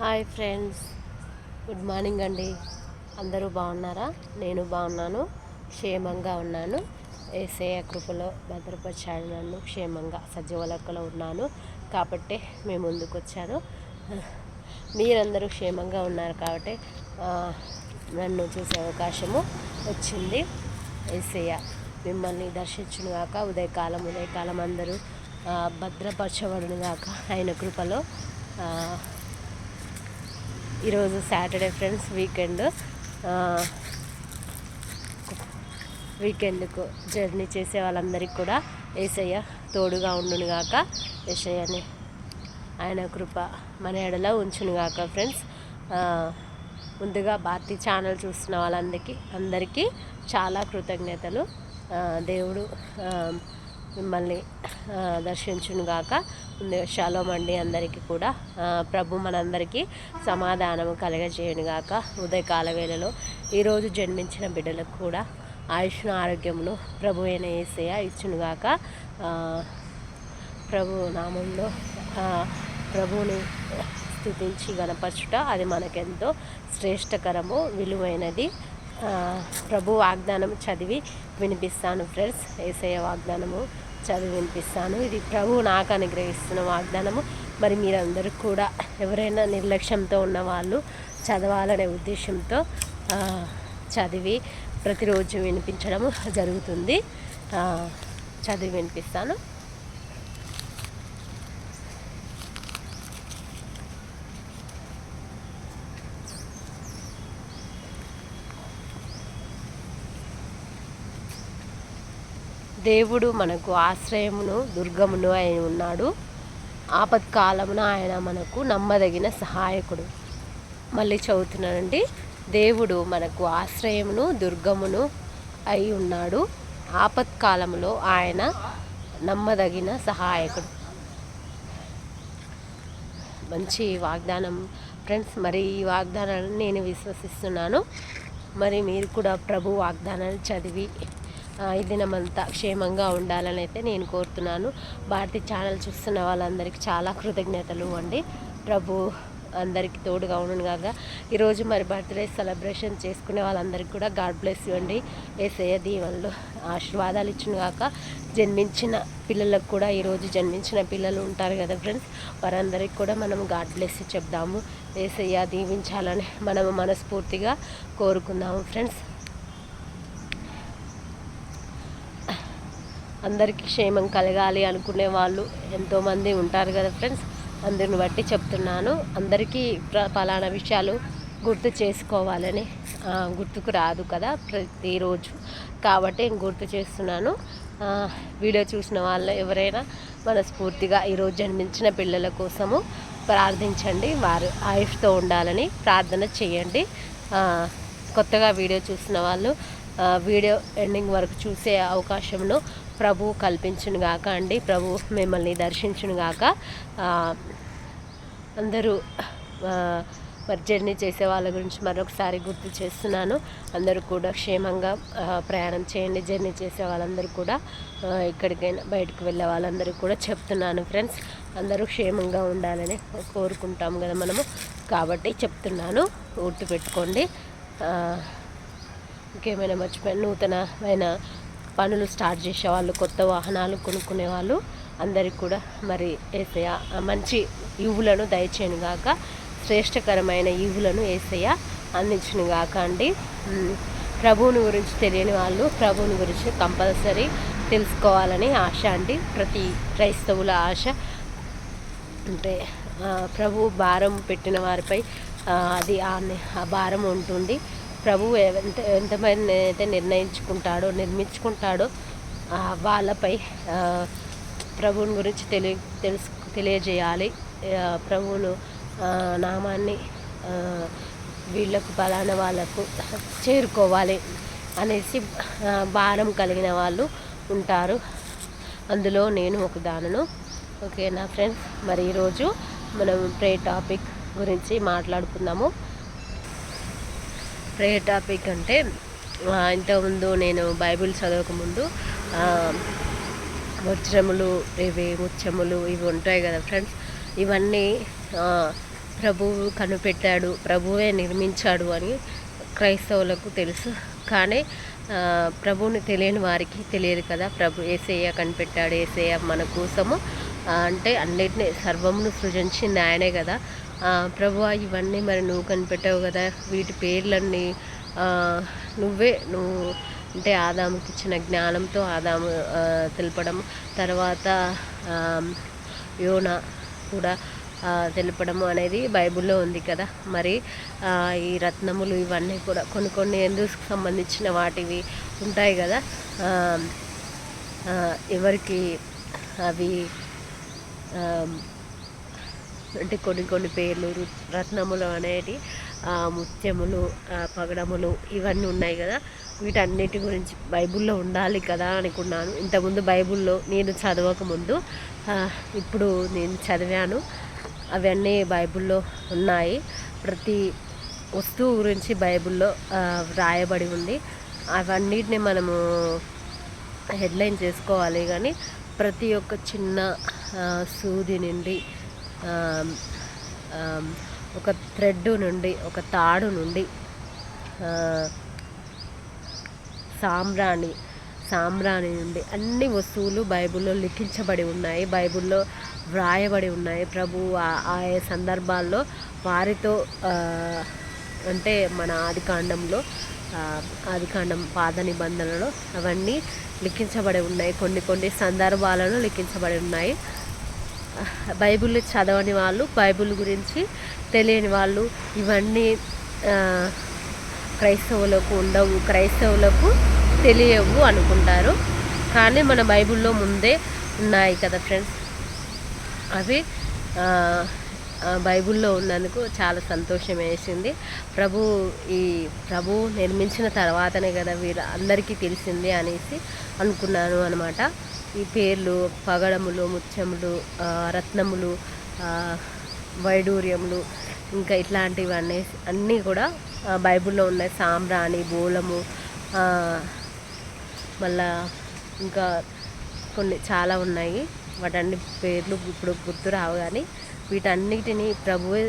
Hi friends, good morning అండి. అందరూ బాగున్నారా? నేను బాగున్నాను, క్షేమంగా ఉన్నాను. యేసయ్య కృపలో భద్రపరిచాడు నన్ను. క్షేమంగా సజీవ లెక్కలో ఉన్నాను కాబట్టి మేము ముందుకు వచ్చాను. మీరందరూ క్షేమంగా ఉన్నారు కాబట్టి నన్ను చూసే అవకాశము వచ్చింది. యేసయ్య మిమ్మల్ని దర్శించునుగాక. ఉదయకాలం అందరూ భద్రపరచబడునుగాక ఆయన కృపలో. ఈరోజు సాటర్డే ఫ్రెండ్స్, వీకెండ్కు జర్నీ చేసే వాళ్ళందరికీ కూడా యేసయ్య తోడుగా ఉండునుగాక. యేసయ్యని ఆయన కృప మన ఎడల ఉంచునుగాక. ఫ్రెండ్స్, ముందుగా భారతీ ఛానల్ చూస్తున్న వాళ్ళందరికీ చాలా కృతజ్ఞతలు. దేవుడు మిమ్మల్ని దర్శించునుగాక. షాలోమ్ అండి. అందరికీ కూడా ప్రభు మనందరికీ సమాధానము కలగజేయునుగాక. ఉదయకాల వేళలో ఈరోజు జన్మించిన బిడ్డలకు కూడా ఆయుష్ను ఆరోగ్యమును ప్రభు అయిన యేసయ్య ఇచ్చునుగాక. ప్రభు నామంలో ప్రభువుని స్తుతించి గణపరచుట అది మనకెంతో శ్రేష్టకరము, విలువైనది. ప్రభు వాగ్దానం చదివి వినిపిస్తాను ఫ్రెండ్స్. యేసయ్య వాగ్దానము చదివి వినిపిస్తాను. ఇది ప్రభు నాకు అనుగ్రహిస్తున్న వాగ్దానము. మరి మీరందరూ కూడా ఎవరైనా నిర్లక్ష్యంతో ఉన్న వాళ్ళు చదవాలనే ఉద్దేశంతో చదివి ప్రతిరోజు వినిపించడం జరుగుతుంది. చదివి వినిపిస్తాను. దేవుడు మనకు ఆశ్రయమును దుర్గమును అయి ఉన్నాడు. ఆపత్కాలమున ఆయన మనకు నమ్మదగిన సహాయకుడు. మళ్ళీ చదువుతున్నానండి. దేవుడు మనకు ఆశ్రయమును దుర్గమును అయి ఉన్నాడు. ఆపత్కాలములో ఆయన నమ్మదగిన సహాయకుడు. మంచి వాగ్దానం ఫ్రెండ్స్. మరి ఈ వాగ్దానాన్ని నేను విశ్వసిస్తున్నాను. మరి మీరు కూడా ప్రభు వాగ్దానాన్ని చదివి ఈ దినమంతా క్షేమంగా ఉండాలని అయితే నేను కోరుతున్నాను. భారతీ ఛానల్ చూస్తున్న వాళ్ళందరికీ చాలా కృతజ్ఞతలు అండి. ప్రభు అందరికీ తోడుగా ఉండునుగాక. ఈరోజు మరి బర్త్డే సెలబ్రేషన్ చేసుకునే వాళ్ళందరికీ కూడా గాడ్ బ్లెస్ యూ అండి. యేసయ్య దీవెనలు ఆశీర్వాదాలు ఇచ్చునుగాక. జన్మించిన పిల్లలకు కూడా, ఈరోజు జన్మించిన పిల్లలు ఉంటారు కదా ఫ్రెండ్స్, వారందరికీ కూడా మనం గాడ్ బ్లెస్ యూ చెప్దాము. యేసయ్య దీవించాలని మనము మనస్ఫూర్తిగా కోరుకుందాము ఫ్రెండ్స్. అందరికీ క్షేమం కలగాలి అనుకునే వాళ్ళు ఎంతోమంది ఉంటారు కదా ఫ్రెండ్స్. అందరిని బట్టి చెప్తున్నాను. అందరికీ పలానా విషయాలు గుర్తు చేసుకోవాలని గుర్తుకు రాదు కదా ప్రతిరోజు, కాబట్టి గుర్తు చేస్తున్నాను. వీడియో చూసిన వాళ్ళు ఎవరైనా మనస్ఫూర్తిగా ఈరోజు జన్మించిన పిల్లల కోసము ప్రార్థించండి. వారు ఆయుష్తో ఉండాలని ప్రార్థన చేయండి. కొత్తగా వీడియో చూసిన వాళ్ళు వీడియో ఎండింగ్ వరకు చూసే అవకాశంను ప్రభు కల్పించునుగాక అండి. ప్రభు మిమ్మల్ని దర్శించునుగాక. అందరూ మరి జర్నీ చేసే వాళ్ళ గురించి మరొకసారి గుర్తు చేస్తున్నాను. అందరూ కూడా క్షేమంగా ప్రయాణం చేయండి. జర్నీ చేసే వాళ్ళందరూ కూడా, ఎక్కడికైనా బయటకు వెళ్ళే వాళ్ళందరూ కూడా చెప్తున్నాను ఫ్రెండ్స్. అందరూ క్షేమంగా ఉండాలని కోరుకుంటాం కదా మనము, కాబట్టి చెప్తున్నాను. గుర్తుపెట్టుకోండి. ఇంకేమైనా మర్చిపోయిన నూతనమైన పనులు స్టార్ట్ చేసేవాళ్ళు, కొత్త వాహనాలు కొనుక్కునే వాళ్ళు అందరికీ కూడా మరి యేసయ్య మంచి ఈవులను దయచేయునుగాక. శ్రేష్టకరమైన ఈవులను యేసయ్య అందించునుగాక అండి. ప్రభువుని గురించి తెలియని వాళ్ళు ప్రభువుని గురించి కంపల్సరీ తెలుసుకోవాలని ఆశ అండి. ప్రతి క్రైస్తవుల ఆశ. అంటే ప్రభు భారం పెట్టిన వారిపై అది ఆ భారం ఉంటుంది. ప్రభువు ఎంతమంది అయితే నిర్మించుకుంటాడో వాళ్ళపై ప్రభువుని గురించి తెలియజేయాలి. ప్రభువును నామాన్ని వీళ్ళకు పలానా వాళ్ళకు చేరుకోవాలి అనేసి భారం కలిగిన వాళ్ళు ఉంటారు. అందులో నేను ఒక దానను. ఓకేనా ఫ్రెండ్స్? మరి ఈరోజు మనం ప్రేయర్ టాపిక్ గురించి మాట్లాడుకుందాము. ప్రేయర్ టాపిక్ అంటే, ఇంతకుముందు నేను బైబిల్ చదవకముందు వజ్రములు, ముత్యములు ఇవి ఉంటాయి కదా ఫ్రెండ్స్. ఇవన్నీ ప్రభువు కనిపెట్టాడు, ప్రభువే నిర్మించాడు అని క్రైస్తవులకు తెలుసు. కానీ ప్రభువుని తెలియని వారికి తెలియదు కదా. ప్రభు యేసయ్య కనిపెట్టాడు, యేసయ్య మన కోసము అంటే అన్నిటినీ సర్వమును సృజించింది ఆయనే కదా. ప్రభువా ఇవన్నీ మరి నువ్వు కనిపెట్టావు కదా, వీటి పేర్లన్నీ నువ్వు అంటే ఆదాముకి ఇచ్చిన జ్ఞానంతో ఆదాము తెలపడం, తర్వాత యోనా కూడా తెలపడము అనేది బైబిల్లో ఉంది కదా. మరి ఈ రత్నములు ఇవన్నీ కూడా కొన్ని ఎందుకు సంబంధించిన వాటివి ఉంటాయి కదా. ఎవరికి అవి అంటే కొన్ని పేర్లు రత్నములు అనేటి ముత్యములు, పగడములు ఇవన్నీ ఉన్నాయి కదా. వీటన్నిటి గురించి బైబిల్లో ఉండాలి కదా అనుకున్నాను. ఇంతకుముందు బైబిల్లో నేను చదవకముందు, ఇప్పుడు నేను చదివాను. అవన్నీ బైబిల్లో ఉన్నాయి. ప్రతి వస్తువు గురించి బైబిల్లో వ్రాయబడి ఉంది. అవన్నిటిని మనము హెడ్లైన్ చేసుకోవాలి. కానీ ప్రతి ఒక్క చిన్న సూది నుండి, ఒక థ్రెడ్ నుండి, ఒక తాడు నుండి, సాంబ్రాణి నుండి అన్ని వస్తువులు బైబిల్లో లిఖించబడి ఉన్నాయి, బైబిల్లో వ్రాయబడి ఉన్నాయి. ప్రభు ఆయా సందర్భాల్లో వారితో అంటే మన ఆదికాండం పాత నిబంధనలో అవన్నీ లిఖించబడి ఉన్నాయి. కొన్ని సందర్భాలను లిఖించబడి ఉన్నాయి. బైబిల్ చదవని వాళ్ళు, బైబిల్ గురించి తెలియని వాళ్ళు ఇవన్నీ క్రైస్తవులకు ఉండవు, క్రైస్తవులకు తెలియవు అనుకుంటారు. కానీ మన బైబిల్లో ముందే ఉన్నాయి కదా ఫ్రెండ్స్. అవి బైబిల్లో ఉన్నందుకు చాలా సంతోషం వేసింది. ప్రభు నిర్మించిన తర్వాతనే కదా వీరు అందరికీ తెలిసింది అనేసి అనుకున్నాను అనమాట. ఈ పేర్లు పగడములు, ముత్యములు, రత్నములు, వైడూర్యములు ఇంకా ఇట్లాంటివన్నీ అన్నీ కూడా బైబిల్లో ఉన్నాయి. సాంబ్రాణి, బోలము, మళ్ళా ఇంకా కొన్ని చాలా ఉన్నాయి. వాటన్ని పేర్లు ఇప్పుడు గుర్తు రావు. కానీ వీటన్నిటిని ప్రభువే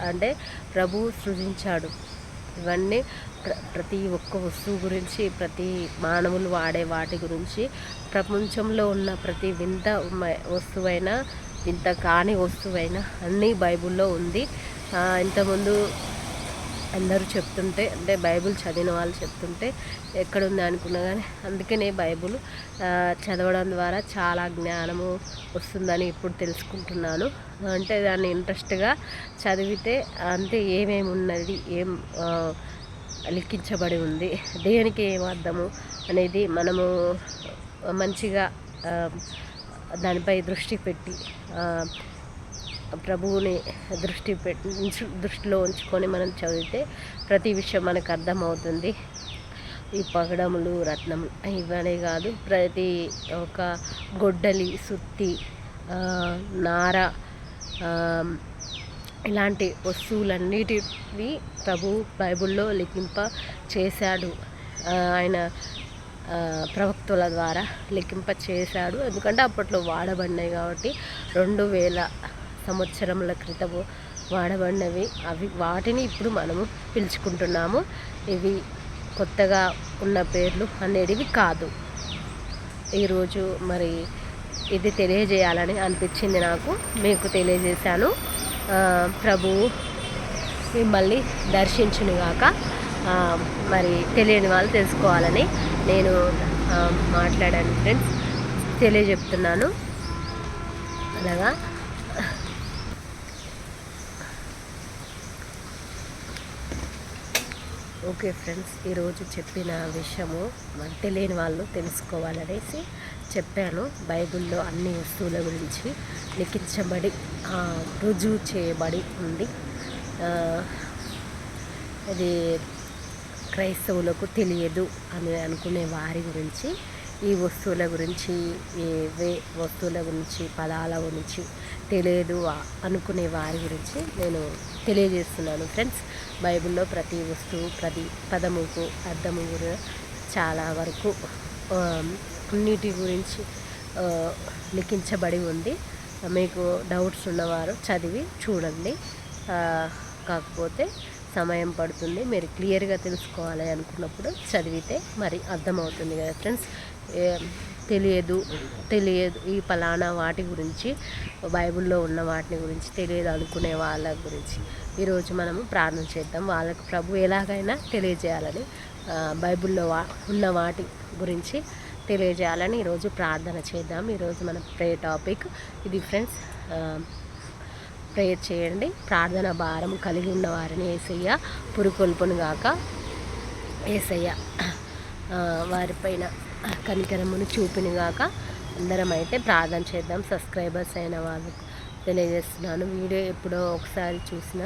అంటే ప్రభువు సృజించాడు. ఇవన్నీ ప్రతి ఒక్క వస్తువు గురించి, ప్రతి మానవులు వాడే వాటి గురించి, ప్రపంచంలో ఉన్న ప్రతి వింత వస్తువైనా, వింత కాని వస్తువైనా అన్నీ బైబిల్లో ఉంది. ఇంతకుముందు అందరూ చెప్తుంటే, అంటే బైబిల్ చదివిన వాళ్ళు చెప్తుంటే ఎక్కడుంది అనుకున్నా. కానీ అందుకనే బైబిల్ చదవడం ద్వారా చాలా జ్ఞానము వస్తుందని ఇప్పుడు తెలుసుకుంటున్నాను. అంటే దాన్ని ఇంట్రెస్ట్గా చదివితే అంతే ఏమేమి ఉన్నది, ఏం లిఖించబడి ఉంది, దేనికి ఏం అర్థము అనేది మనము మంచిగా దానిపై దృష్టి పెట్టి ప్రభువుని దృష్టిలో ఉంచుకొని మనం చదివితే ప్రతి విషయం మనకు అర్థమవుతుంది. ఈ పగడములు, రత్నములు ఇవనే కాదు, ప్రతి ఒక గొడ్డలి, సుత్తి, నార ఇలాంటి వస్తువులన్నిటిని ప్రభు బైబిల్లో లిఖింప చేశాడు. ఆయన ప్రవక్తల ద్వారా లిఖింప చేశాడు. ఎందుకంటే అప్పట్లో వాడబడినాయి కాబట్టి 2000 సంవత్సరముల క్రితము వాడబడినవి. వాటిని ఇప్పుడు మనము పిలుచుకుంటున్నాము. ఇవి కొత్తగా ఉన్న పేర్లు అనేటివి కాదు. ఈరోజు మరి ఇది తెలియజేయాలని అనిపించింది నాకు, మీకు తెలియజేశాను. ప్రభువు మిమ్మల్ని దర్శించునుగాక. మరి తెలియని వాళ్ళు తెలుసుకోవాలని నేను మాట్లాడాను ఫ్రెండ్స్, తెలియజెప్తున్నాను. అలాగా ఓకే ఫ్రెండ్స్, ఈరోజు చెప్పిన విషయము మరి తెలియని వాళ్ళు తెలుసుకోవాలనేసి చెప్పాను. బైబిల్లో అన్ని వస్తువుల గురించి లిఖించబడి రుజువు చేయబడి ఉంది. ఇది క్రైస్తవులకు తెలియదు అని అనుకునే వారి గురించి, ఈ వస్తువుల గురించి, వస్తువుల గురించి, పదాల గురించి తెలియదు అనుకునే వారి గురించి నేను తెలియజేస్తున్నాను ఫ్రెండ్స్. బైబిల్లో ప్రతి వస్తువు, ప్రతి పదముకు అర్థము కూడా చాలా వరకు అన్నిటి గురించి లిఖించబడి ఉంది. మీకు డౌట్స్ ఉన్నవారు చదివి చూడండి. కాకపోతే సమయం పడుతుంది. మీరు క్లియర్గా తెలుసుకోవాలి అనుకున్నప్పుడు చదివితే మరి అర్థమవుతుంది కదా ఫ్రెండ్స్. తెలియదు ఈ ఫలానా వాటి గురించి, బైబిల్లో ఉన్న వాటిని గురించి తెలియదు అనుకునే వాళ్ళ గురించి ఈరోజు మనము ప్రార్థన చేద్దాం. వాళ్ళకు ప్రభు ఎలాగైనా తెలియజేయాలని, బైబిల్లో ఉన్న వాటి గురించి తెలియజేయాలని ఈరోజు ప్రార్థన చేద్దాం. ఈరోజు మన ప్రేయర్ టాపిక్ ఇది ఫ్రెండ్స్. ప్రేయర్ చేయండి. ప్రార్థన భారం కలిగి ఉన్న వారిని యేసయ్య పురుకొల్పును గాక. యేసయ్య వారిపైన కనికరమును చూపినగాక. అందరం అయితే ప్రార్థన చేద్దాం. సబ్స్క్రైబర్స్ అయిన వాళ్ళకు తెలియజేస్తున్నాను, వీడియో ఎప్పుడో ఒకసారి చూసిన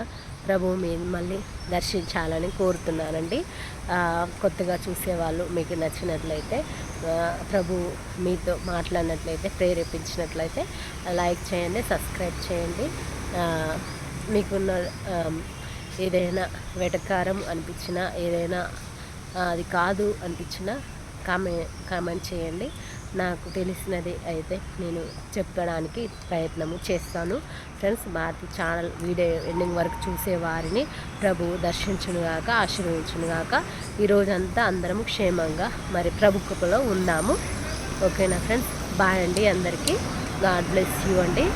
ప్రభు మళ్ళీ దర్శించాలని కోరుతున్నానండి. కొత్తగా చూసేవాళ్ళు మీకు నచ్చినట్లయితే, ప్రభు మీతో మాట్లాడినట్లయితే, ప్రేరేపించినట్లయితే లైక్ చేయండి, సబ్స్క్రైబ్ చేయండి. మీకున్న ఏదైనా వెటకారం అనిపించినా, ఏదైనా అది కాదు అనిపించినా కామెంట్ చేయండి. నాకు తెలిసినది అయితే నేను చెప్పడానికి ప్రయత్నము చేస్తాను friends. Bharathi channel video ending వరకు చూసే వారిని ప్రభు దర్శించునుగాక, ఆశీర్వదించునుగాక. ఈరోజంతా అందరం క్షేమంగా మరి ప్రభు కృపలో ఉందాము. ఓకేనా ఫ్రెండ్స్. బాయ్ అండి అందరికీ. గాడ్ బ్లెస్ యూ అండి.